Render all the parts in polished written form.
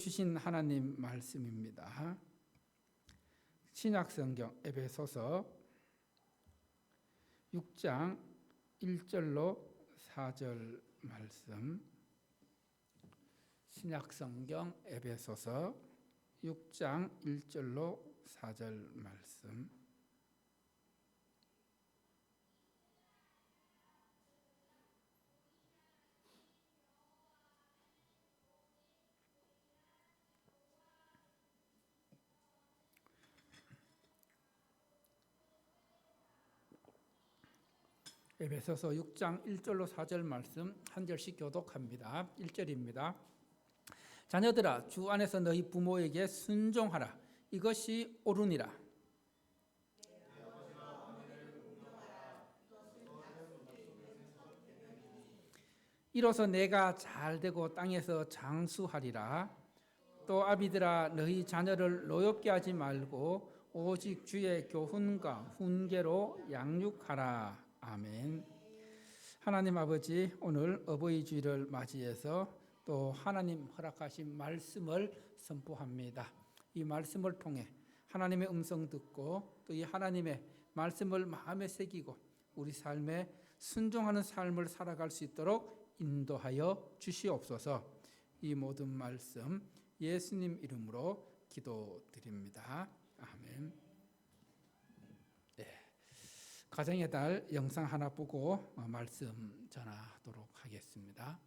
주신 하나님 말씀입니다. 신약성경 에베소서 6장 1절로 4절 말씀. 신약성경 에베소서 6장 1절로 4절 말씀. 에베소서 6장 1절로 4절 말씀 한 절씩 교독합니다. 1절입니다. 자녀들아, 주 안에서 너희 부모에게 순종하라. 이것이 옳으니라. 이로써 내가 잘되고 땅에서 장수하리라. 또 아비들아, 너희 자녀를 노엽게 하지 말고 오직 주의 교훈과 훈계로 양육하라. 아멘. 하나님 아버지, 오늘 어버이 주일을 맞이해서 또 하나님 허락하신 말씀을 선포합니다. 이 말씀을 통해 하나님의 음성 듣고 또 이 하나님의 말씀을 마음에 새기고 우리 삶에 순종하는 삶을 살아갈 수 있도록 인도하여 주시옵소서. 이 모든 말씀 예수님 이름으로 기도드립니다. 아멘. 가정의 달 영상 하나 보고 말씀 전하도록 하겠습니다.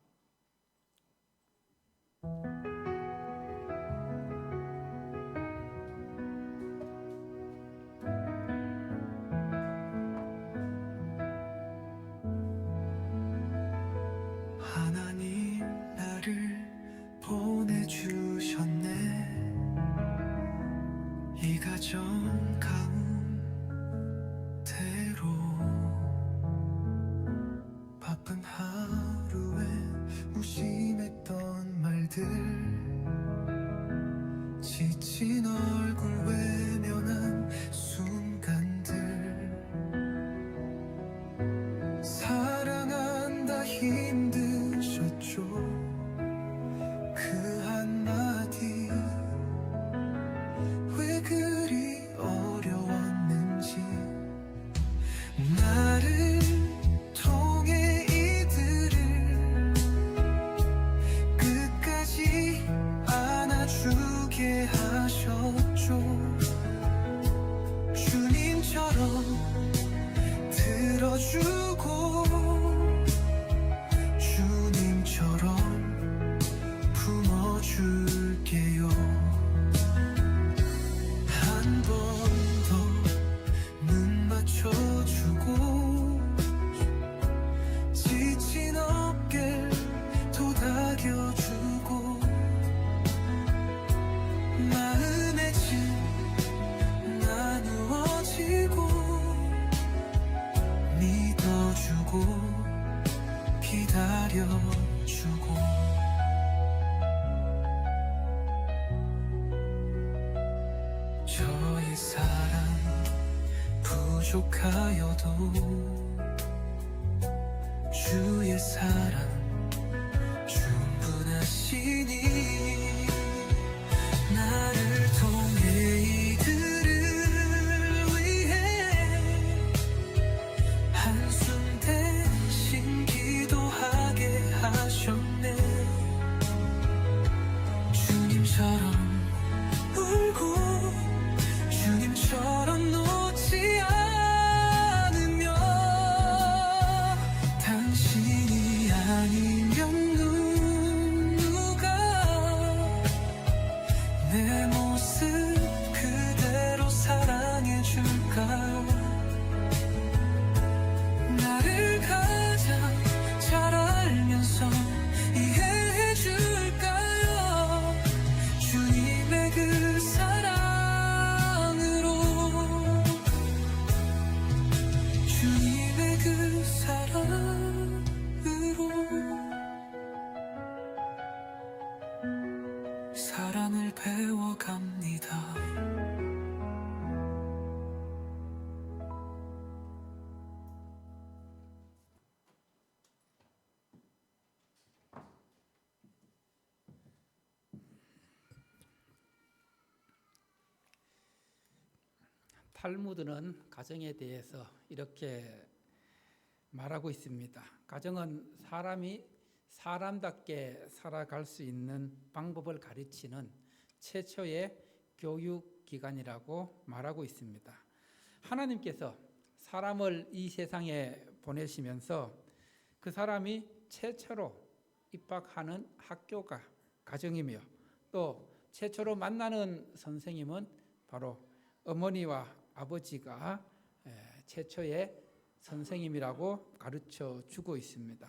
하나님 나를 보내주셨네. 이 가정 가운데로 바쁜 하루에 무심했던 말들, 지친 얼굴 외면한 순간들, 사랑한다 힘드셨죠. 그 한마디 왜 그리 어려웠는지, 나를 통해 이들을 끝까지 안아주게 하셨죠. 주님처럼 들어주고 주님처럼 품어줄게요. 한 번 더 눈 맞춰주고 지친 어깨를 도닥여주고 마음의 짐 나누어지고 믿어주고 기다려주고 저의 사랑 부족하여도 주의 사랑 충분하시니, 나를 통해 이들을 위해 한숨 대신 기도하게 하셨네. 주님처럼 울고 주님처럼 놓지 않으며 당신이 아니면 누가 내 모습 그대로 사랑해줄까요? 나를 가장 잘 알면서 이해해줄까요? 주님의 그 사랑으로, 주님의 그 사랑으로 사랑을 배워갑니다. 탈무드는 가정에 대해서 이렇게 말하고 있습니다. 가정은 사람이 사람답게 살아갈 수 있는 방법을 가르치는 최초의 교육기관이라고 말하고 있습니다. 하나님께서 사람을 이 세상에 보내시면서 그 사람이 최초로 입학하는 학교가 가정이며 또 최초로 만나는 선생님은 바로 어머니와 아버지가 최초의 선생님이라고 가르쳐 주고 있습니다.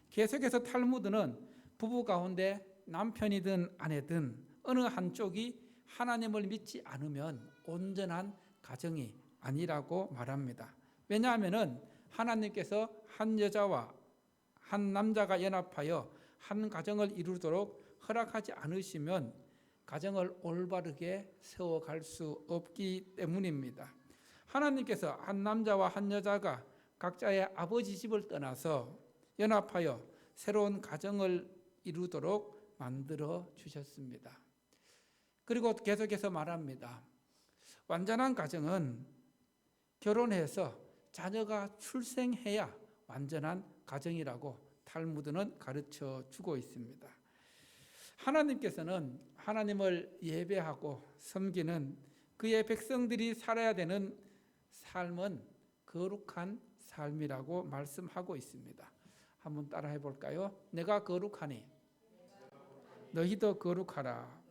계속해서 탈무드는 부부 가운데 남편이든 아내든 어느 한쪽이 하나님을 믿지 않으면 온전한 가정이 아니라고 말합니다. 왜냐하면 하나님께서 한 여자와 한 남자가 연합하여 한 가정을 이루도록 허락하지 않으시면 가정을 올바르게 세워갈 수 없기 때문입니다. 하나님께서 한 남자와 한 여자가 각자의 아버지 집을 떠나서 연합하여 새로운 가정을 이루도록 만들어 주셨습니다. 그리고 계속해서 말합니다. 완전한 가정은 결혼해서 자녀가 출생해야 완전한 가정이라고 탈무드는 가르쳐 주고 있습니다. 하나님께서는 하나님을 예배하고 섬기는 그의 백성들이 살아야 되는 삶은 거룩한 삶이라고 말씀하고 있습니다. 한번 따라해 볼까요? 내가 거룩하니 너희도 거룩하라.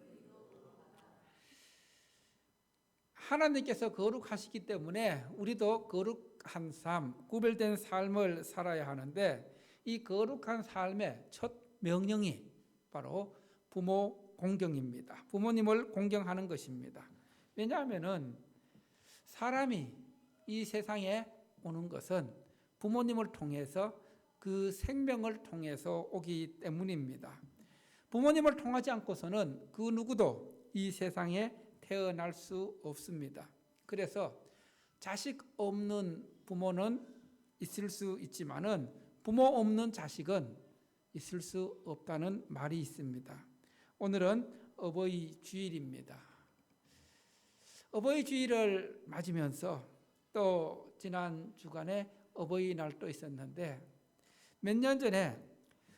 하나님께서 거룩하시기 때문에 우리도 거룩한 삶, 구별된 삶을 살아야 하는데 이 거룩한 삶의 첫 명령이 바로 부모 공경입니다. 부모님을 공경하는 것입니다. 왜냐하면 사람이 이 세상에 오는 것은 부모님을 통해서 그 생명을 통해서 오기 때문입니다. 부모님을 통하지 않고서는 그 누구도 이 세상에 태어날 수 없습니다. 그래서 자식 없는 부모는 있을 수 있지만은 부모 없는 자식은 있을 수 없다는 말이 있습니다. 오늘은 어버이 주일입니다. 어버이 주일을 맞으면서 또 지난 주간에 어버이날도 있었는데 몇 년 전에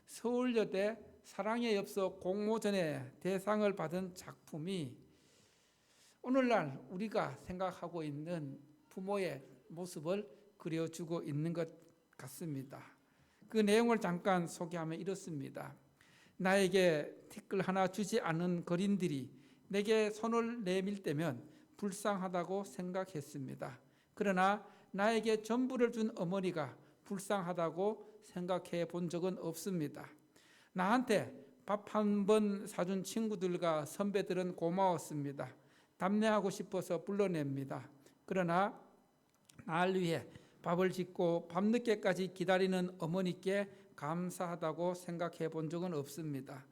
서울여대 사랑의 엽서 공모전에 대상을 받은 작품이 오늘날 우리가 생각하고 있는 부모의 모습을 그려주고 있는 것 같습니다. 그 내용을 잠깐 소개하면 이렇습니다. 나에게 티끌 하나 주지 않은 거린들이 내게 손을 내밀 때면 불쌍하다고 생각했습니다. 그러나 나에게 전부를 준 어머니가 불쌍하다고 생각해 본 적은 없습니다. 나한테 밥 한 번 사준 친구들과 선배들은 고마웠습니다. 답례하고 싶어서 불러냅니다. 그러나 날 위해 밥을 짓고 밤늦게까지 기다리는 어머니께 감사하다고 생각해 본 적은 없습니다.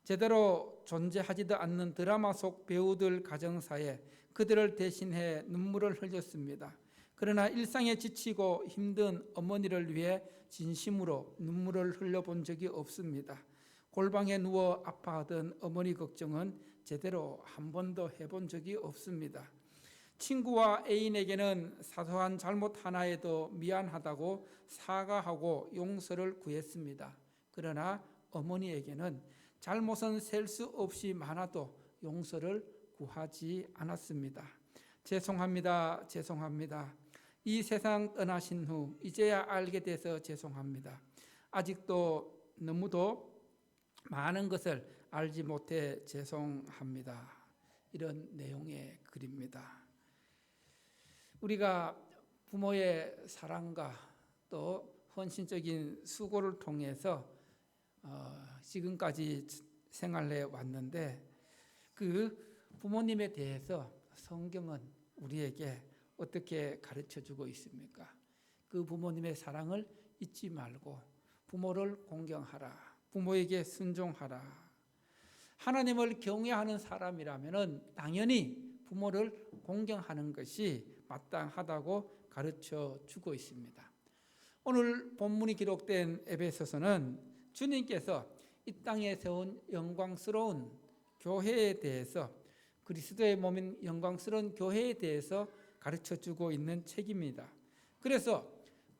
제대로 존재하지도 않는 드라마 속 배우들 가정사에 그들을 대신해 눈물을 흘렸습니다. 그러나 일상에 지치고 힘든 어머니를 위해 진심으로 눈물을 흘려본 적이 없습니다. 골방에 누워 아파하던 어머니 걱정은 제대로 한 번도 해본 적이 없습니다. 친구와 애인에게는 사소한 잘못 하나에도 미안하다고 사과하고 용서를 구했습니다. 그러나 어머니에게는 잘못은 셀 수 없이 많아도 용서를 구하지 않았습니다. 죄송합니다. 죄송합니다. 이 세상 떠나신 후 이제야 알게 돼서 죄송합니다. 아직도 너무도 많은 것을 알지 못해 죄송합니다. 이런 내용의 글입니다. 우리가 부모의 사랑과 또 헌신적인 수고를 통해서 지금까지 생활해 왔는데 그 부모님에 대해서 성경은 우리에게 어떻게 가르쳐주고 있습니까? 그 부모님의 사랑을 잊지 말고 부모를 공경하라. 부모에게 순종하라. 하나님을 경외하는 사람이라면 당연히 부모를 공경하는 것이 마땅하다고 가르쳐 주고 있습니다. 오늘 본문이 기록된 에베소서는 주님께서 이 땅에 세운 영광스러운 교회에 대해서 그리스도의 몸인 영광스러운 교회에 대해서 가르쳐주고 있는 책입니다. 그래서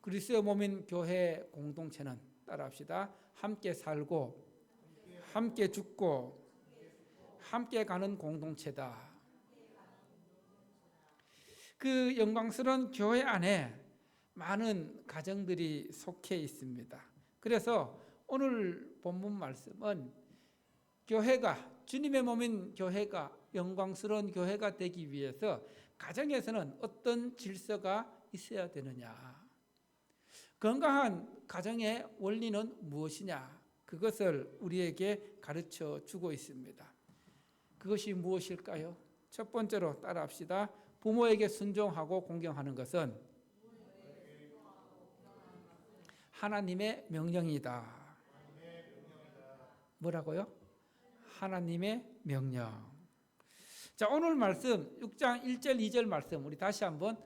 그리스도의 몸인 교회 공동체는 따라합시다. 함께 살고 함께 죽고 함께 가는 공동체다. 그 영광스러운 교회 안에 많은 가정들이 속해 있습니다. 그래서 오늘 본문 말씀은 교회가 주님의 몸인 교회가 영광스러운 교회가 되기 위해서 가정에서는 어떤 질서가 있어야 되느냐, 건강한 가정의 원리는 무엇이냐, 그것을 우리에게 가르쳐 주고 있습니다. 그것이 무엇일까요? 첫 번째로 따라합시다. 부모에게 순종하고 공경하는 것은 하나님의 명령이다. 뭐라고요? 하나님의 명령. 자, 오늘 말씀 6장 1절 2절 말씀 우리 다시 한번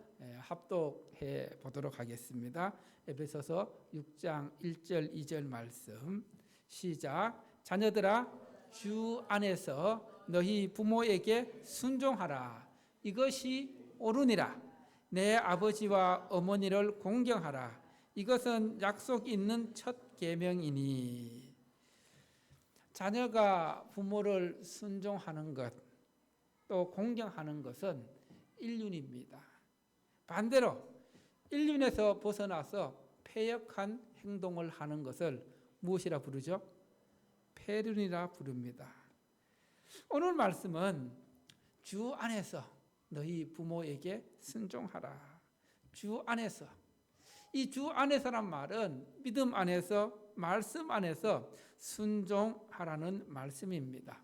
합독해 보도록 하겠습니다. 에베소서 6장 1절 2절 말씀 시작. 자녀들아 주 안에서 너희 부모에게 순종하라. 이것이 옳으니라. 내 아버지와 어머니를 공경하라. 이것은 약속 있는 첫 계명이니. 자녀가 부모를 순종하는 것, 또 공경하는 것은 일륜입니다. 반대로 일륜에서 벗어나서 패역한 행동을 하는 것을 무엇이라 부르죠? 폐륜이라 부릅니다. 오늘 말씀은 주 안에서 너희 부모에게 순종하라. 주 안에서. 이 주 안에서란 말은 믿음 안에서, 말씀 안에서 순종하라는 말씀입니다.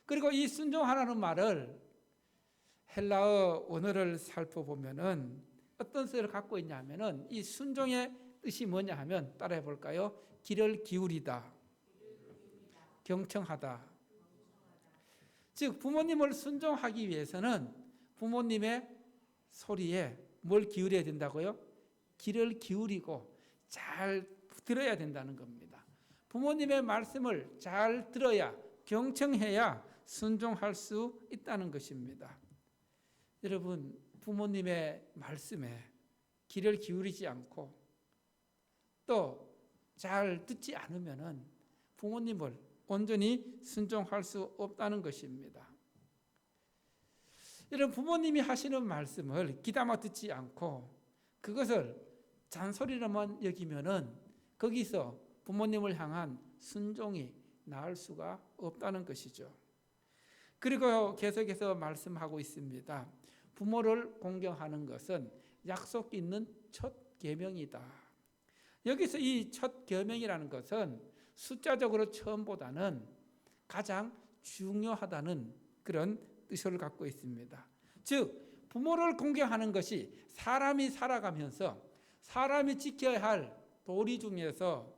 그리고 이 순종하라는 말을 헬라어 원어를 살펴보면은 어떤 뜻을 갖고 있냐면은 이 순종의 뜻이 뭐냐 하면 따라해 볼까요? 귀를 기울이다, 경청하다. 즉 부모님을 순종하기 위해서는 부모님의 소리에 뭘 기울여야 된다고요? 귀를 기울이고 잘 들어야 된다는 겁니다. 부모님의 말씀을 잘 들어야, 경청해야 순종할 수 있다는 것입니다. 여러분, 부모님의 말씀에 귀를 기울이지 않고 또 잘 듣지 않으면은 부모님을 온전히 순종할 수 없다는 것입니다. 이런 부모님이 하시는 말씀을 귀담아 듣지 않고 그것을 잔소리로만 여기면은 거기서 부모님을 향한 순종이 나을 수가 없다는 것이죠. 그리고 계속해서 말씀하고 있습니다. 부모를 공경하는 것은 약속 있는 첫 계명이다. 여기서 이 첫 계명이라는 것은 숫자적으로 처음보다는 가장 중요하다는 그런 뜻을 갖고 있습니다. 즉 부모를 공경하는 것이 사람이 살아가면서 사람이 지켜야 할 도리 중에서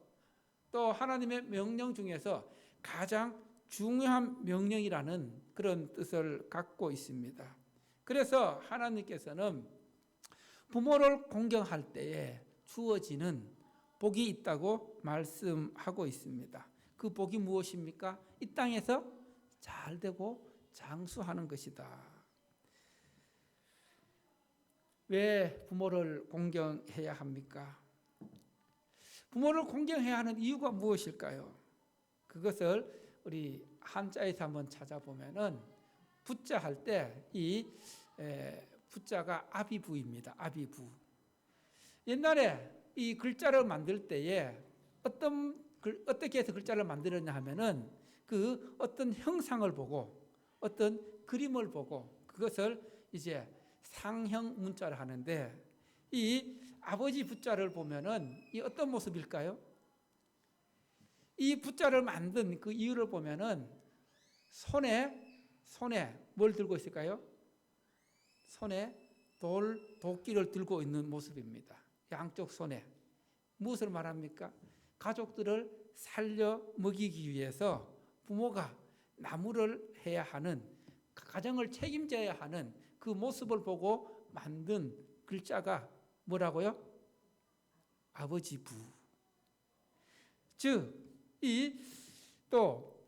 또 하나님의 명령 중에서 가장 중요한 명령이라는 그런 뜻을 갖고 있습니다. 그래서 하나님께서는 부모를 공경할 때에 주어지는 복이 있다고 말씀하고 있습니다. 그 복이 무엇입니까? 이 땅에서 잘 되고 장수하는 것이다. 왜 부모를 공경해야 합니까? 부모를 공경해야 하는 이유가 무엇일까요? 그것을 우리 한자에서 한번 찾아보면은 부자 할 때 이 부자가 아비부입니다. 아비부. 옛날에 이 글자를 만들 때에 어떻게 해서 글자를 만들었냐 하면은 그 어떤 형상을 보고 어떤 그림을 보고 그것을 이제 상형 문자를 하는데 이 아버지 부자를 보면은 이 어떤 모습일까요? 이 부자를 만든 그 이유를 보면은 손에 뭘 들고 있을까요? 손에 도끼를 들고 있는 모습입니다. 양쪽 손에. 무엇을 말합니까? 가족들을 살려 먹이기 위해서 부모가 나무를 해야 하는, 가정을 책임져야 하는 그 모습을 보고 만든 글자가 뭐라고요? 아버지부. 즉, 또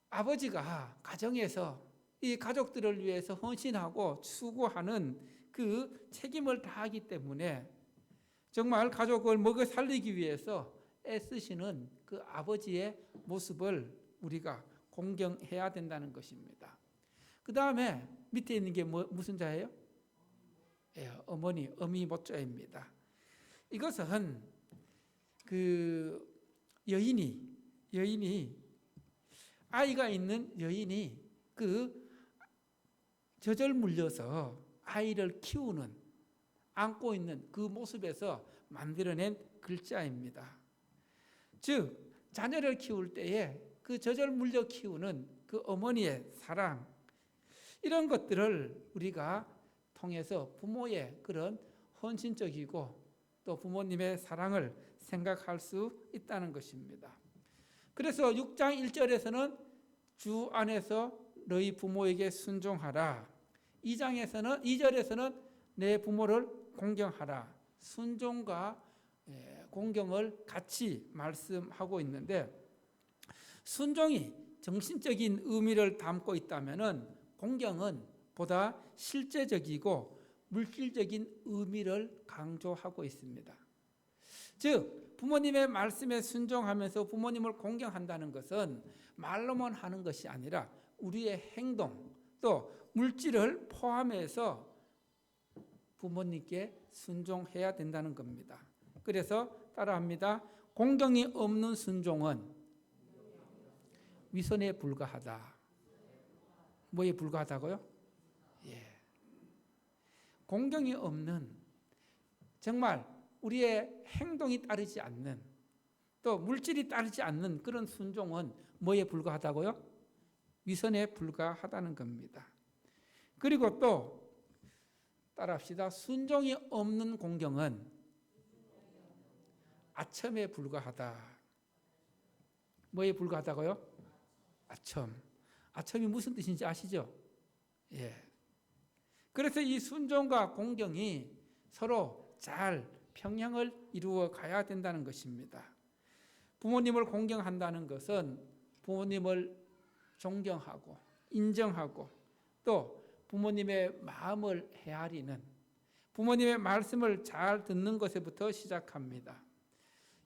아버지가 가정에서 이 가족들을 위해서 헌신하고 수고하는 그 책임을 다하기 때문에 정말 가족을 먹여 살리기 위해서 애쓰시는 그 아버지의 모습을 우리가 공경해야 된다는 것입니다. 그 다음에 밑에 있는 게 무슨 자예요? 예, 어머니, 어미모자입니다. 이것은 그 여인이 아이가 있는 여인이 그 젖을 물려서 아이를 키우는, 안고 있는 그 모습에서 만들어낸 글자입니다. 즉 자녀를 키울 때에 그 젖을 물려 키우는 그 어머니의 사랑, 이런 것들을 우리가 통해서 부모의 그런 헌신적이고 또 부모님의 사랑을 생각할 수 있다는 것입니다. 그래서 6장 1절에서는 주 안에서 너희 부모에게 순종하라. 2절에서는 내 부모를 공경하라. 순종과 공경을 같이 말씀하고 있는데, 순종이 정신적인 의미를 담고 있다면 공경은 보다 실제적이고 물질적인 의미를 강조하고 있습니다. 즉 부모님의 말씀에 순종하면서 부모님을 공경한다는 것은 말로만 하는 것이 아니라 우리의 행동 또 물질을 포함해서 부모님께 순종해야 된다는 겁니다. 그래서 따라합니다. 공경이 없는 순종은 위선에 불과하다. 뭐에 불과하다고요? 예. 공경이 없는, 정말 우리의 행동이 따르지 않는, 또 물질이 따르지 않는 그런 순종은 뭐에 불과하다고요? 위선에 불과하다는 겁니다. 그리고 또 따라합시다. 순종이 없는 공경은 아첨에 불과하다. 뭐에 불과하다고요? 아첨. 아첨이 무슨 뜻인지 아시죠? 예. 그래서 이 순종과 공경이 서로 잘 평행을 이루어 가야 된다는 것입니다. 부모님을 공경한다는 것은 부모님을 존경하고 인정하고 또 부모님의 마음을 헤아리는, 부모님의 말씀을 잘 듣는 것에부터 시작합니다.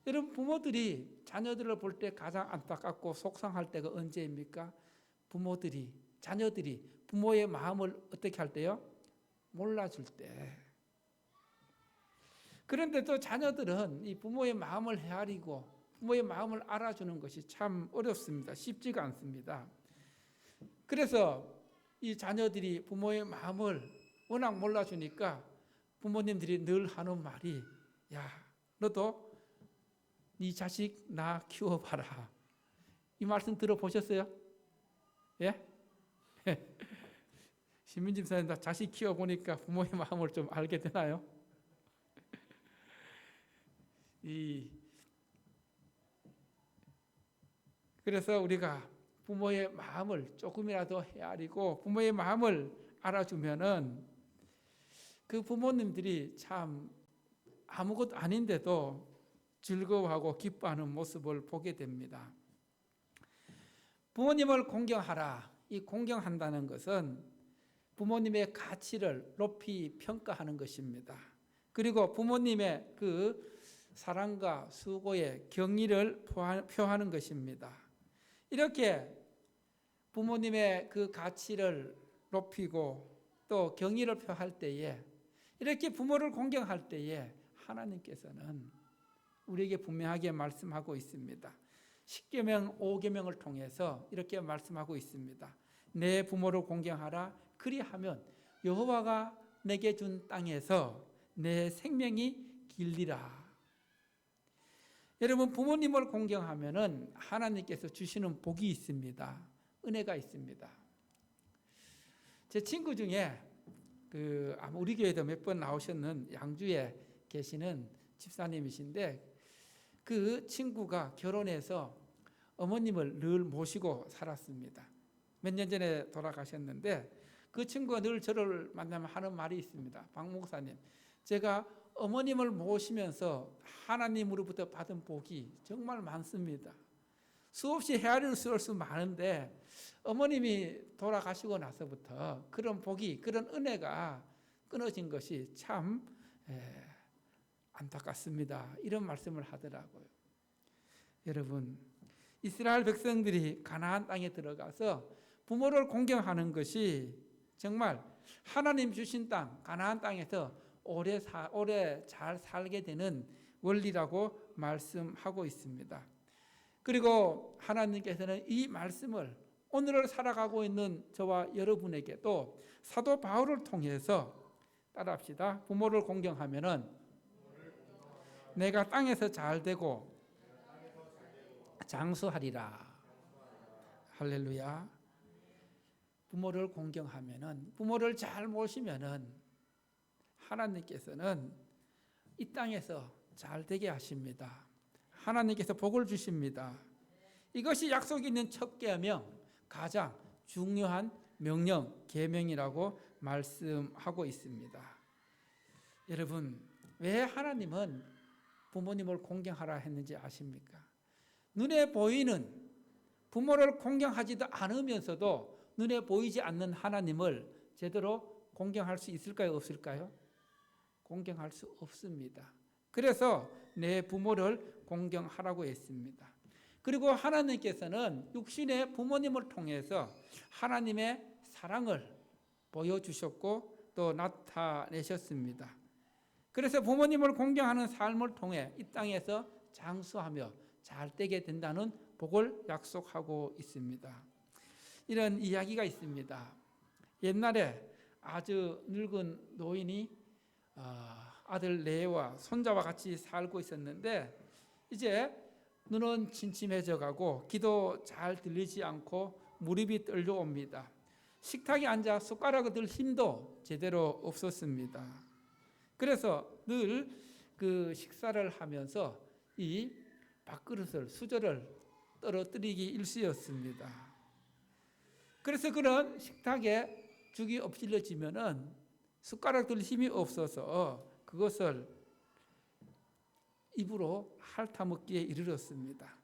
여러분, 부모들이 자녀들을 볼 때 가장 안타깝고 속상할 때가 언제입니까? 자녀들이 부모의 마음을 어떻게 할 때요? 몰라줄 때. 그런데 또 자녀들은 이 부모의 마음을 헤아리고 부모의 마음을 알아주는 것이 참 어렵습니다. 쉽지가 않습니다. 그래서 이 자녀들이 부모의 마음을 워낙 몰라주니까 부모님들이 늘 하는 말이, 야, 너도 네 자식 나 키워봐라. 이 말씀 들어보셨어요? 예? 신민집 사님, 나 자식 키워보니까 부모의 마음을 좀 알게 되나요? 그래서 우리가 부모의 마음을 조금이라도 헤아리고 부모의 마음을 알아주면은 그 부모님들이 참 아무것도 아닌데도 즐거워하고 기뻐하는 모습을 보게 됩니다. 부모님을 공경하라. 이 공경한다는 것은 부모님의 가치를 높이 평가하는 것입니다. 그리고 부모님의 그 사랑과 수고의 경의를 표하는 것입니다. 이렇게 부모님의 그 가치를 높이고 또 경의를 표할 때에, 이렇게 부모를 공경할 때에 하나님께서는 우리에게 분명하게 말씀하고 있습니다. 10계명, 5계명을 통해서 이렇게 말씀하고 있습니다. 내 부모를 공경하라. 그리하면 여호와가 내게 준 땅에서 내 생명이 길리라. 여러분, 부모님을 공경하면은 하나님께서 주시는 복이 있습니다. 은혜가 있습니다. 제 친구 중에 아마 우리 교회도 몇 번 나오셨는 양주에 계시는 집사님이신데, 그 친구가 결혼해서 어머님을 늘 모시고 살았습니다. 몇 년 전에 돌아가셨는데 그 친구가 늘 저를 만나면 하는 말이 있습니다. 박 목사님, 제가 어머님을 모시면서 하나님으로부터 받은 복이 정말 많습니다. 수없이 헤아릴 수 많은데 어머님이 돌아가시고 나서부터 그런 복이, 그런 은혜가 끊어진 것이 참 안타깝습니다. 이런 말씀을 하더라고요. 여러분, 이스라엘 백성들이 가나안 땅에 들어가서 부모를 공경하는 것이 정말 하나님 주신 땅, 가나안 땅에서 오래 잘 살게 되는 원리라고 말씀하고 있습니다. 그리고 하나님께서는 이 말씀을 오늘을 살아가고 있는 저와 여러분에게도 사도 바울을 통해서 따라합시다. 부모를 공경하면은 내가 땅에서 잘 되고 장수하리라. 할렐루야. 부모를 공경하면은, 부모를 잘 모시면은 하나님께서는 이 땅에서 잘 되게 하십니다. 하나님께서 복을 주십니다. 이것이 약속 있는 첫 계명, 가장 중요한 명령, 계명이라고 말씀하고 있습니다. 여러분, 왜 하나님은 부모님을 공경하라 했는지 아십니까? 눈에 보이는 부모를 공경하지도 않으면서도 눈에 보이지 않는 하나님을 제대로 공경할 수 있을까요? 없을까요? 공경할 수 없습니다. 그래서 내 부모를 공경하라고 했습니다. 그리고 하나님께서는 육신의 부모님을 통해서 하나님의 사랑을 보여주셨고 또 나타내셨습니다. 그래서 부모님을 공경하는 삶을 통해 이 땅에서 장수하며 잘 되게 된다는 복을 약속하고 있습니다. 이런 이야기가 있습니다. 옛날에 아주 늙은 노인이 아들 레와 손자와 같이 살고 있었는데 이제 눈은 침침해져 가고 귀도 잘 들리지 않고 무릎이 떨려옵니다. 식탁에 앉아 숟가락을 들 힘도 제대로 없었습니다. 그래서 늘 그 식사를 하면서 이 밥그릇을 수저를 떨어뜨리기 일쑤였습니다. 그래서 그런 식탁에 죽이 엎질러지면은 숟가락 들 힘이 없어서 그것을 입으로 핥아먹기에 이르렀습니다.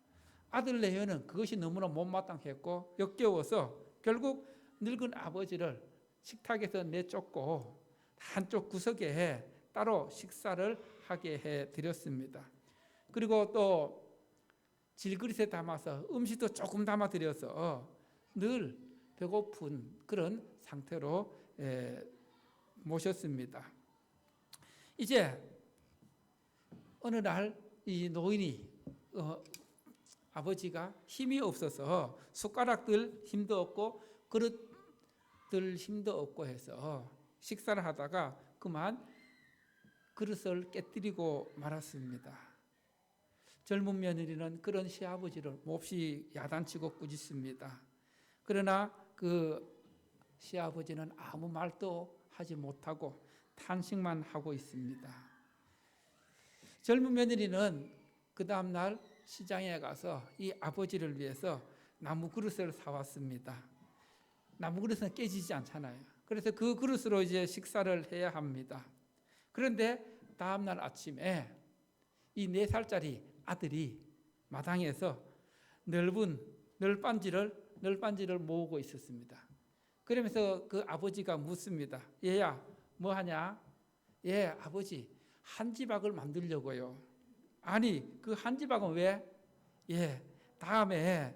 아들 레위는 그것이 너무나 못마땅했고 역겨워서 결국 늙은 아버지를 식탁에서 내쫓고 한쪽 구석에 따로 식사를 하게 해드렸습니다. 그리고 또 질그릇에 담아서 음식도 조금 담아드려서 늘 배고픈 그런 상태로 모셨습니다. 이제 어느 날 이 노인이 아버지가 힘이 없어서 숟가락들 힘도 없고 그릇들 힘도 없고 해서 식사를 하다가 그만 그릇을 깨뜨리고 말았습니다. 젊은 며느리는 그런 시아버지를 몹시 야단치고 꾸짖습니다. 그러나 그 시아버지는 아무 말도 하지 못하고 탄식만 하고 있습니다. 젊은 며느리는 그 다음날 시장에 가서 이 아버지를 위해서 나무 그릇을 사왔습니다. 나무 그릇은 깨지지 않잖아요. 그래서 그 그릇으로 이제 식사를 해야 합니다. 그런데 다음날 아침에 이 4살짜리 아들이 마당에서 널빤지를 모으고 있었습니다. 그러면서 그 아버지가 묻습니다. 얘야, 뭐 하냐? 예, 아버지, 한지박을 만들려고요. 아니, 그 한지박은 왜? 예, 다음에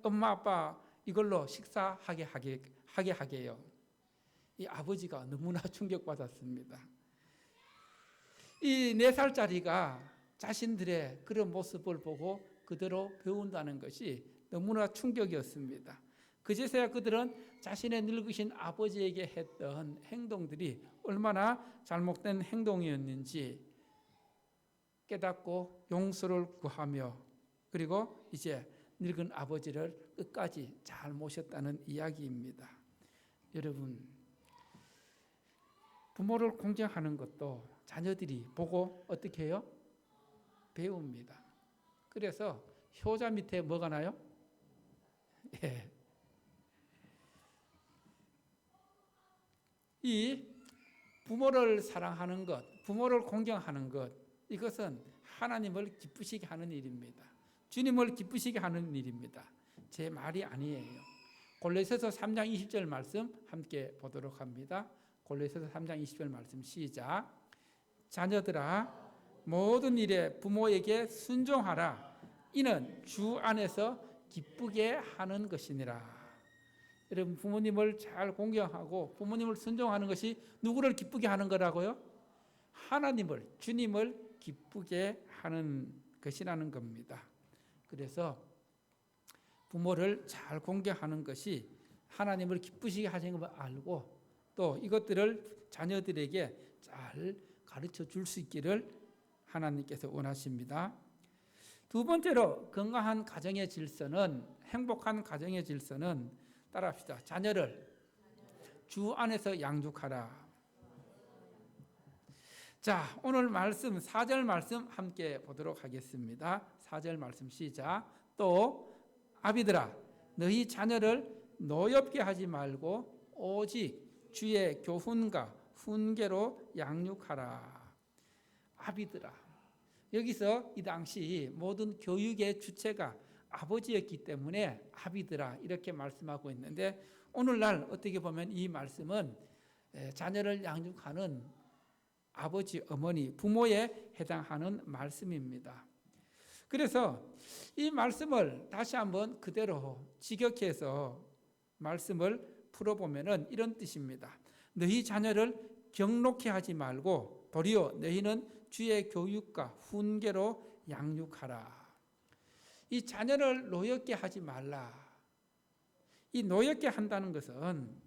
엄마 아빠 이걸로 식사하게 하게요. 이 아버지가 너무나 충격받았습니다. 이 4살짜리가 자신들의 그런 모습을 보고 그대로 배운다는 것이 너무나 충격이었습니다. 그제서야 그들은 자신의 늙으신 아버지에게 했던 행동들이 얼마나 잘못된 행동이었는지 깨닫고 용서를 구하며 그리고 이제 늙은 아버지를 끝까지 잘 모셨다는 이야기입니다. 여러분, 부모를 공경하는 것도 자녀들이 보고 어떻게 해요? 배웁니다. 그래서 효자 밑에 뭐가 나요? 예. 이 부모를 사랑하는 것, 부모를 공경하는 것, 이것은 하나님을 기쁘시게 하는 일입니다. 주님을 기쁘시게 하는 일입니다. 제 말이 아니에요. 골로새서 3장 20절 말씀 함께 보도록 합니다. 골로새서 3장 20절 말씀 시작. 자녀들아 모든 일에 부모에게 순종하라. 이는 주 안에서 기쁘게 하는 것이니라. 여러분 부모님을 잘 공경하고 부모님을 순종하는 것이 누구를 기쁘게 하는 거라고요? 하나님을, 주님을 기쁘게 하는 것이라는 겁니다. 그래서 부모를 잘 공경하는 것이 하나님을 기쁘시게 하시는 걸 알고 또 이것들을 자녀들에게 잘 가르쳐 줄 수 있기를 하나님께서 원하십니다. 두 번째로 건강한 가정의 질서는, 행복한 가정의 질서는 따라합시다. 자녀를 주 안에서 양육하라. 자, 오늘 말씀 4절 말씀 함께 보도록 하겠습니다. 4절 말씀 시작. 또 아비들아 너희 자녀를 노엽게 하지 말고 오직 주의 교훈과 훈계로 양육하라. 아비들아, 여기서 이 당시 모든 교육의 주체가 아버지였기 때문에 아비들아 이렇게 말씀하고 있는데, 오늘날 어떻게 보면 이 말씀은 자녀를 양육하는 아버지, 어머니, 부모에 해당하는 말씀입니다. 그래서 이 말씀을 다시 한번 그대로 직역해서 말씀을 풀어보면 이런 뜻입니다. 너희 자녀를 경록해 하지 말고 도리어 너희는 주의 교육과 훈계로 양육하라. 이 자녀를 노엽게 하지 말라. 이 노엽게 한다는 것은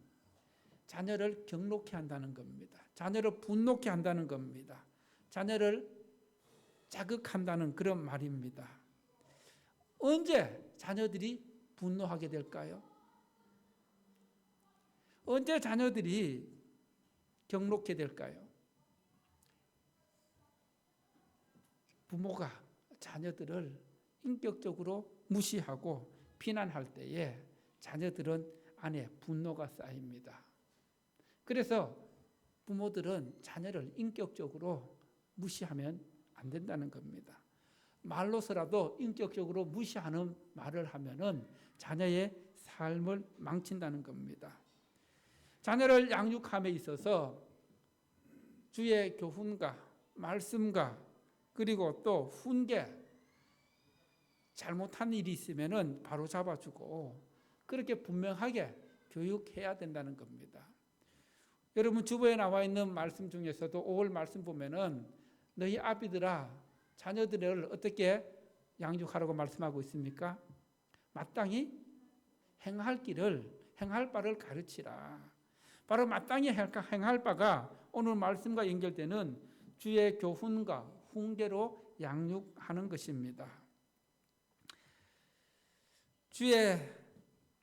자녀를 경록해 한다는 겁니다. 자녀를 분노케 한다는 겁니다. 자녀를 자극한다는 그런 말입니다. 언제 자녀들이 분노하게 될까요? 언제 자녀들이 경록해 될까요? 부모가 자녀들을 인격적으로 무시하고 비난할 때에 자녀들은 안에 분노가 쌓입니다. 그래서 부모들은 자녀를 인격적으로 무시하면 안 된다는 겁니다. 말로서라도 인격적으로 무시하는 말을 하면은 자녀의 삶을 망친다는 겁니다. 자녀를 양육함에 있어서 주의 교훈과 말씀과 그리고 또 훈계, 잘못한 일이 있으면은 바로 잡아주고 그렇게 분명하게 교육해야 된다는 겁니다. 여러분 주보에 나와 있는 말씀 중에서도 5월 말씀 보면은 너희 아비들아 자녀들을 어떻게 양육하라고 말씀하고 있습니까? 마땅히 행할 길을, 행할 바를 가르치라. 바로 마땅히 행할 바가 오늘 말씀과 연결되는 주의 교훈과 훈계로 양육하는 것입니다. 주의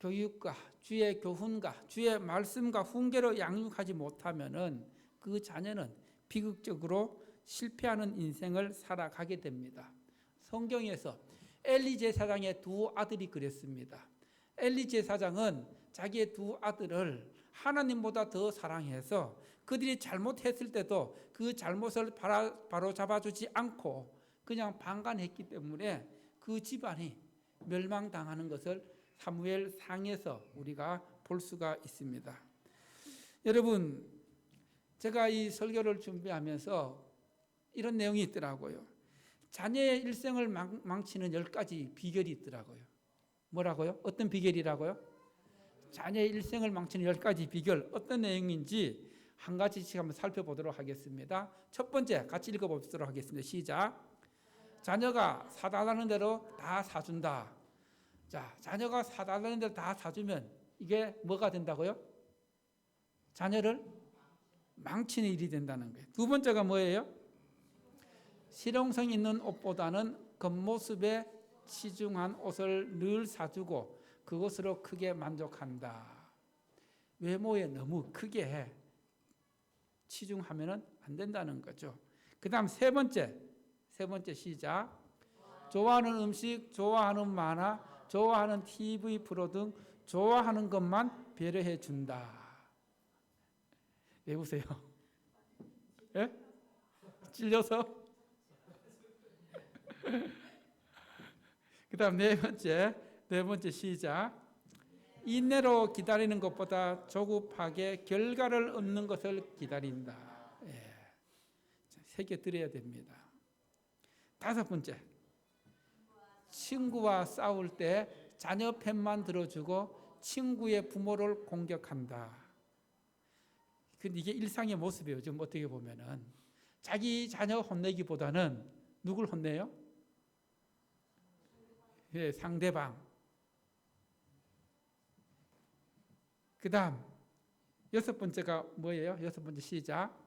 교육과 주의 교훈과 주의 말씀과 훈계로 양육하지 못하면은 그 자녀는 비극적으로 실패하는 인생을 살아가게 됩니다. 성경에서 엘리 제사장의 두 아들이 그랬습니다. 엘리 제사장은 자기의 두 아들을 하나님보다 더 사랑해서 그들이 잘못했을 때도 그 잘못을 바로 잡아주지 않고 그냥 방관했기 때문에 그 집안이 멸망당하는 것을 사무엘 상에서 우리가 볼 수가 있습니다. 여러분, 제가 이 설교를 준비하면서 이런 내용이 있더라고요. 자녀의 일생을 망치는 10가지 비결이 있더라고요. 뭐라고요? 어떤 비결이라고요? 자녀의 일생을 망치는 10가지 비결, 어떤 내용인지 한 가지씩 한번 살펴보도록 하겠습니다. 첫 번째 같이 읽어보도록 하겠습니다. 시작. 자녀가 사달라는 대로 다 사준다. 자, 자녀가 사달라는 대로 다 사주면 이게 뭐가 된다고요? 자녀를 망치는 일이 된다는 거예요. 두 번째가 뭐예요? 실용성 있는 옷보다는 겉모습에 치중한 옷을 늘 사주고 그것으로 크게 만족한다. 외모에 너무 크게 치중하면 안 된다는 거죠. 그 다음 세 번째 시작. 좋아하는 음식, 좋아하는 만화, 좋아하는 TV 프로 등 좋아하는 것만 배려해 준다. 왜 웃으세요? 예? 찔려서? 그 다음 네 번째 시작. 인내로 기다리는 것보다 조급하게 결과를 얻는 것을 기다린다. 예. 새겨들어야 됩니다. 다섯 번째, 친구와 싸울 때 자녀 편만 들어주고 친구의 부모를 공격한다. 근데 이게 일상의 모습이에요. 지금 어떻게 보면은 자기 자녀 혼내기보다는 누굴 혼내요? 예, 상대방. 그 다음 여섯 번째가 뭐예요? 여섯 번째 시작.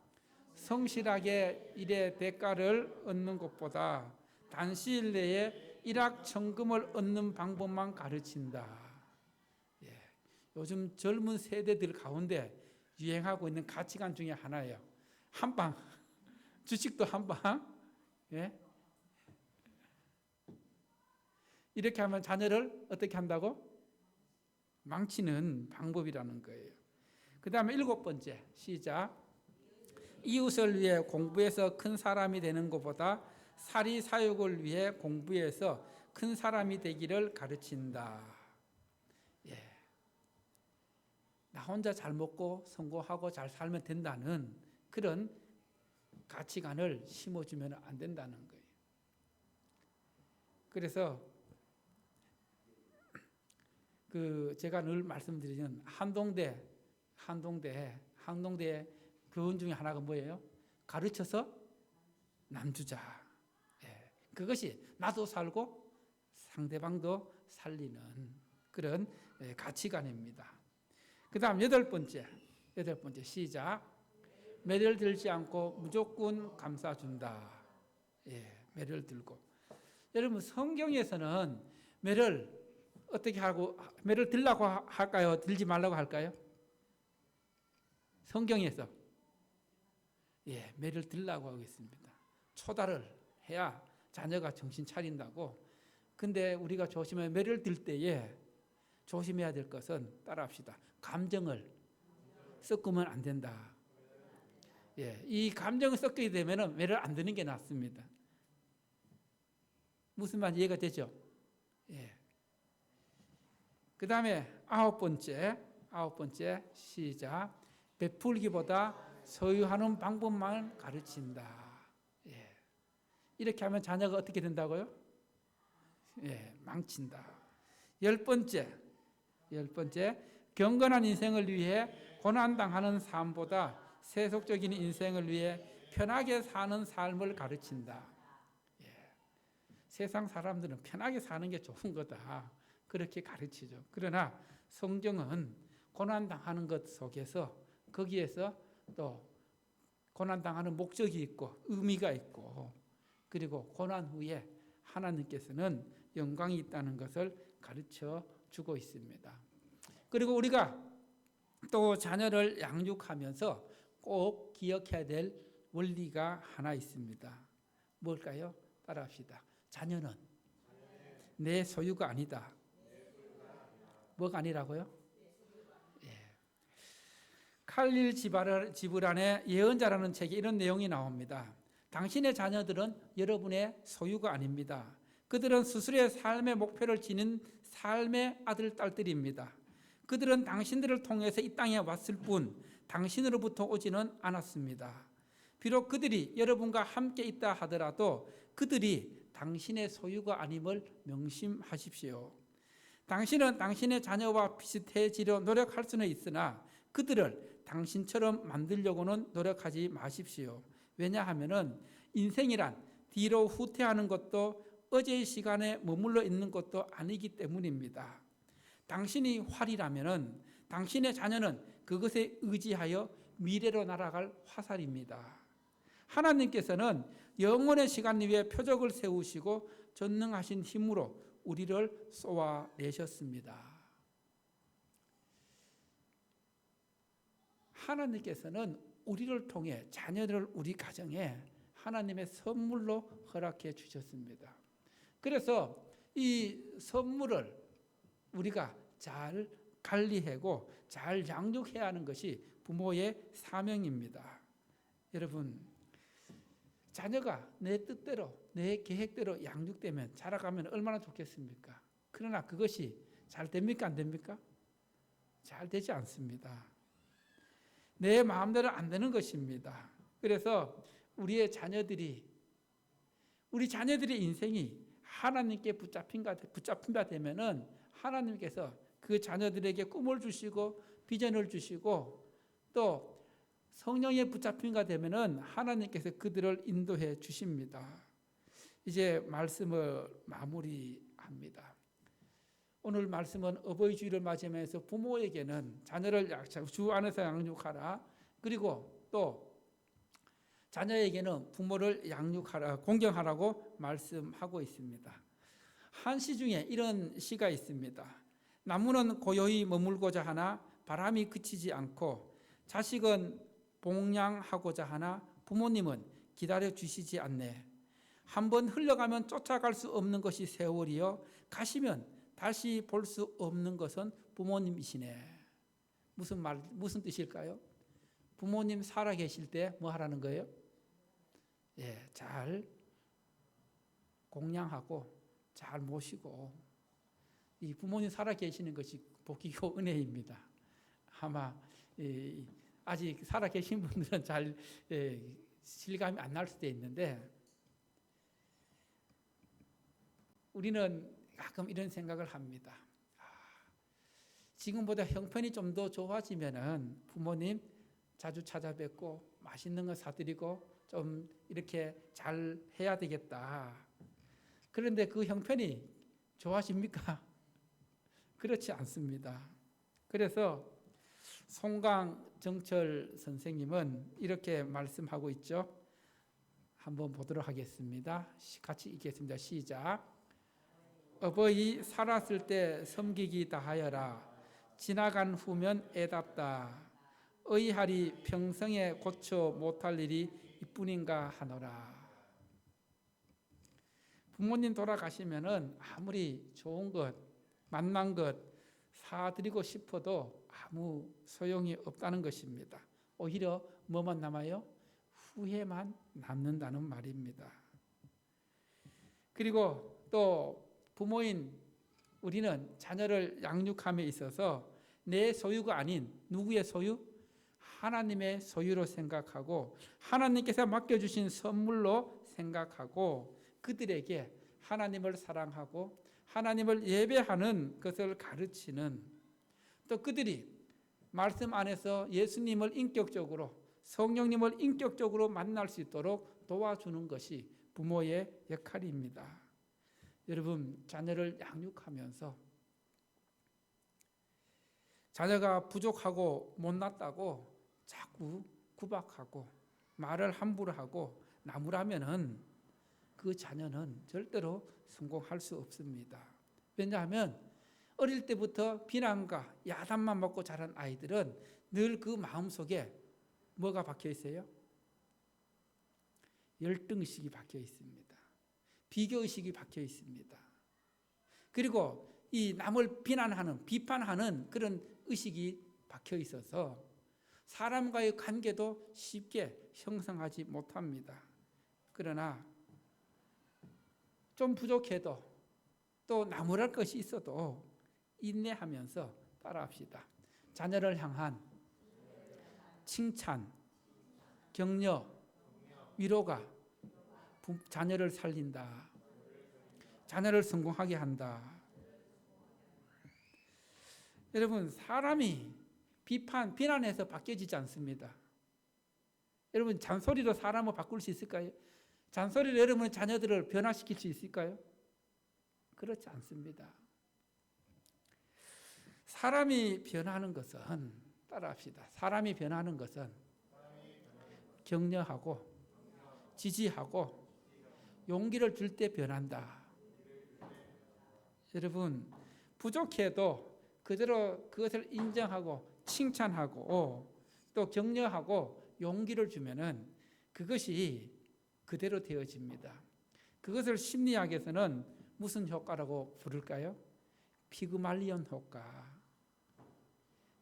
성실하게 일의 대가를 얻는 것보다 단시일 내에 일확천금을 얻는 방법만 가르친다. 예. 요즘 젊은 세대들 가운데 유행하고 있는 가치관 중에 하나예요. 한방. 주식도 한방. 예. 이렇게 하면 자녀를 어떻게 한다고? 망치는 방법이라는 거예요. 그 다음에 일곱 번째 시작. 이웃을 위해 공부해서 큰 사람이 되는 것보다 사리사욕을 위해 공부해서 큰 사람이 되기를 가르친다. 예. 나 혼자 잘 먹고 성공하고 잘 살면 된다는 그런 가치관을 심어주면 안 된다는 거예요. 그래서 제가 늘 말씀드리는 한동대 교훈 중에 하나가 뭐예요? 가르쳐서 남주자. 예. 그것이 나도 살고 상대방도 살리는 그런 가치관입니다. 그 다음 여덟 번째 시작. 매를 들지 않고 무조건 감싸준다. 예, 매를 들고. 여러분 성경에서는 매를 어떻게 하고 매를 들라고 할까요? 들지 말라고 할까요? 성경에서 예, 매를 들라고 하고 있습니다. 초달을 해야 자녀가 정신 차린다고. 근데 우리가 조심해야 매를 들 때에 조심해야 될 것은 따라합시다. 감정을 섞으면 안 된다. 예, 이 감정을 섞게 되면 매를 안 드는 게 낫습니다. 무슨 말 이해가 되죠? 예. 그 다음에 아홉 번째 시작. 베풀기보다 소유하는 방법만 가르친다. 예. 이렇게 하면 자녀가 어떻게 된다고요? 예, 망친다. 열 번째 경건한 인생을 위해 고난당하는 삶보다 세속적인 인생을 위해 편하게 사는 삶을 가르친다. 예. 세상 사람들은 편하게 사는 게 좋은 거다. 그렇게 가르치죠. 그러나 성경은 고난당하는 것 속에서 거기에서 또 고난당하는 목적이 있고 의미가 있고 그리고 고난 후에 하나님께서는 영광이 있다는 것을 가르쳐 주고 있습니다. 그리고 우리가 또 자녀를 양육하면서 꼭 기억해야 될 원리가 하나 있습니다. 뭘까요? 따라합시다. 자녀는 내 소유가 아니다. 뭐가 아니라고요? 예. 칼릴 지브란의 예언자라는 책에 이런 내용이 나옵니다. 당신의 자녀들은 여러분의 소유가 아닙니다. 그들은 스스로의 삶의 목표를 지닌 삶의 아들, 딸들입니다. 그들은 당신들을 통해서 이 땅에 왔을 뿐 당신으로부터 오지는 않았습니다. 비록 그들이 여러분과 함께 있다 하더라도 그들이 당신의 소유가 아님을 명심하십시오. 당신은 당신의 자녀와 비슷해지려 노력할 수는 있으나 그들을 당신처럼 만들려고는 노력하지 마십시오. 왜냐하면 인생이란 뒤로 후퇴하는 것도 어제의 시간에 머물러 있는 것도 아니기 때문입니다. 당신이 활이라면 당신의 자녀는 그것에 의지하여 미래로 날아갈 화살입니다. 하나님께서는 영원의 시간 위에 표적을 세우시고 전능하신 힘으로 우리를 쏘아내셨습니다. 하나님께서는 우리를 통해 자녀를 우리 가정에 하나님의 선물로 허락해 주셨습니다. 그래서 이 선물을 우리가 잘 관리하고 잘 양육해야 하는 것이 부모의 사명입니다. 여러분, 자녀가 내 뜻대로 내 계획대로 양육되면 자라가면 얼마나 좋겠습니까? 그러나 그것이 잘 됩니까? 안 됩니까? 잘 되지 않습니다. 내 마음대로 안 되는 것입니다. 그래서 우리 자녀들의 인생이 하나님께 붙잡힌다 되면은 하나님께서 그 자녀들에게 꿈을 주시고 비전을 주시고 또 성령에 붙잡힌가 되면은 하나님께서 그들을 인도해 주십니다. 이제 말씀을 마무리합니다. 오늘 말씀은 어버이 주일을 맞이하면서 부모에게는 자녀를 주 안에서 양육하라. 그리고 또 자녀에게는 부모를 양육하라, 공경하라고 말씀하고 있습니다. 한 시 중에 이런 시가 있습니다. 나무는 고요히 머물고자 하나 바람이 그치지 않고 자식은 봉양하고자 하나 부모님은 기다려 주시지 않네. 한번 흘러가면 쫓아갈 수 없는 것이 세월이요 가시면 다시 볼 수 없는 것은 부모님이시네. 무슨 뜻일까요? 부모님 살아 계실 때 뭐 하라는 거예요? 잘 공양하고 잘 모시고, 이 부모님 살아 계시는 것이 복이고 은혜입니다. 아마 아직 살아 계신 분들은 잘 실감이 안 날 수도 있는데, 우리는 가끔 이런 생각을 합니다. 지금보다 형편이 좀 더 좋아지면은 부모님 자주 찾아뵙고 맛있는 거 사드리고 좀 이렇게 잘 해야 되겠다. 그런데 그 형편이 좋아집니까? 그렇지 않습니다. 그래서 송강정철 선생님은 이렇게 말씀하고 있죠. 한번 보도록 하겠습니다. 같이 읽겠습니다. 시작. 어버이 살았을 때 섬기기 다하여라. 지나간 후면 애답다. 의할이 평생에 고쳐 못할 일이 이뿐인가 하노라. 부모님 돌아가시면은 아무리 좋은 것, 만난 것 사드리고 싶어도 아무 소용이 없다는 것입니다. 오히려 뭐만 남아요? 후회만 남는다는 말입니다. 그리고 또 부모인 우리는 자녀를 양육함에 있어서 내 소유가 아닌 누구의 소유? 하나님의 소유로 생각하고 하나님께서 맡겨주신 선물로 생각하고 그들에게 하나님을 사랑하고 하나님을 예배하는 것을 가르치는, 또 그들이 말씀 안에서 예수님을 인격적으로, 성령님을 인격적으로 만날 수 있도록 도와주는 것이 부모의 역할입니다. 여러분, 자녀를 양육하면서 자녀가 부족하고 못났다고 자꾸 구박하고 말을 함부로 하고 나무라면은 그 자녀는 절대로 성공할 수 없습니다. 왜냐하면 어릴 때부터 비난과 야단만 먹고 자란 아이들은 늘 그 마음속에 뭐가 박혀 있어요? 열등의식이 박혀 있습니다. 비교의식이 박혀 있습니다. 그리고 이 남을 비난하는, 비판하는 그런 의식이 박혀 있어서 사람과의 관계도 쉽게 형성하지 못합니다. 그러나 좀 부족해도 또 나무랄 것이 있어도 인내하면서 따라합시다. 자녀를 향한 칭찬, 격려, 위로가 자녀를 살린다. 자녀를 성공하게 한다. 여러분, 사람이 비난해서 바뀌어지지 않습니다. 여러분, 잔소리로 사람을 바꿀 수 있을까요? 잔소리로 여러분 자녀들을 변화시킬 수 있을까요? 그렇지 않습니다. 사람이 변하는 것은, 따라합시다. 사람이 변하는 것은 격려하고 지지하고 용기를 줄 때 변한다. 여러분, 부족해도 그대로 그것을 인정하고 칭찬하고 또 격려하고 용기를 주면은 그것이 그대로 되어집니다. 그것을 심리학에서는 무슨 효과라고 부를까요? 피그말리온 효과.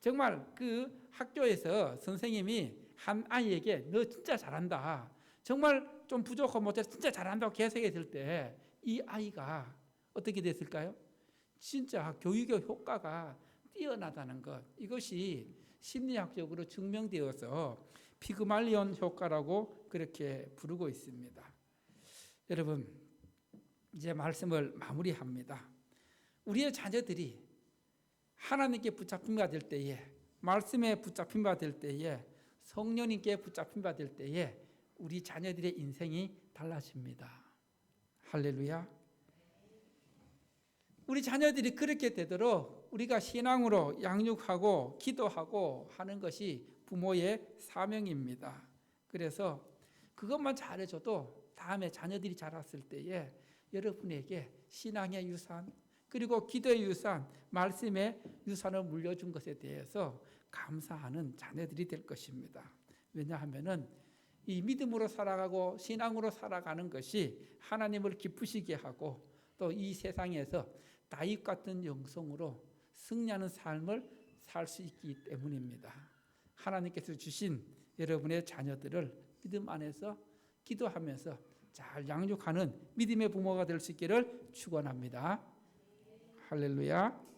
정말 그 학교에서 선생님이 한 아이에게 너 진짜 잘한다, 정말 좀 부족하고 못해서 진짜 잘한다고 계속했을 때 이 아이가 어떻게 됐을까요? 진짜 교육의 효과가 뛰어나다는 것, 이것이 심리학적으로 증명되어서 피그말리온 효과라고 그렇게 부르고 있습니다. 여러분, 이제 말씀을 마무리합니다. 우리의 자녀들이 하나님께 붙잡힌 바 될 때에, 말씀에 붙잡힌 바 될 때에, 성령님께 붙잡힌 바 될 때에 우리 자녀들의 인생이 달라집니다. 할렐루야. 우리 자녀들이 그렇게 되도록 우리가 신앙으로 양육하고 기도하고 하는 것이 부모의 사명입니다. 그래서 그것만 잘해줘도 다음에 자녀들이 자랐을 때에 여러분에게 신앙의 유산, 그리고 기도의 유산, 말씀의 유산을 물려준 것에 대해서 감사하는 자녀들이 될 것입니다. 왜냐하면은 이 믿음으로 살아가고 신앙으로 살아가는 것이 하나님을 기쁘시게 하고 또 이 세상에서 다윗 같은 영성으로 승리하는 삶을 살 수 있기 때문입니다. 하나님께서 주신 여러분의 자녀들을 믿음 안에서 기도하면서 잘 양육하는 믿음의 부모가 될 수 있기를 축원합니다. 할렐루야.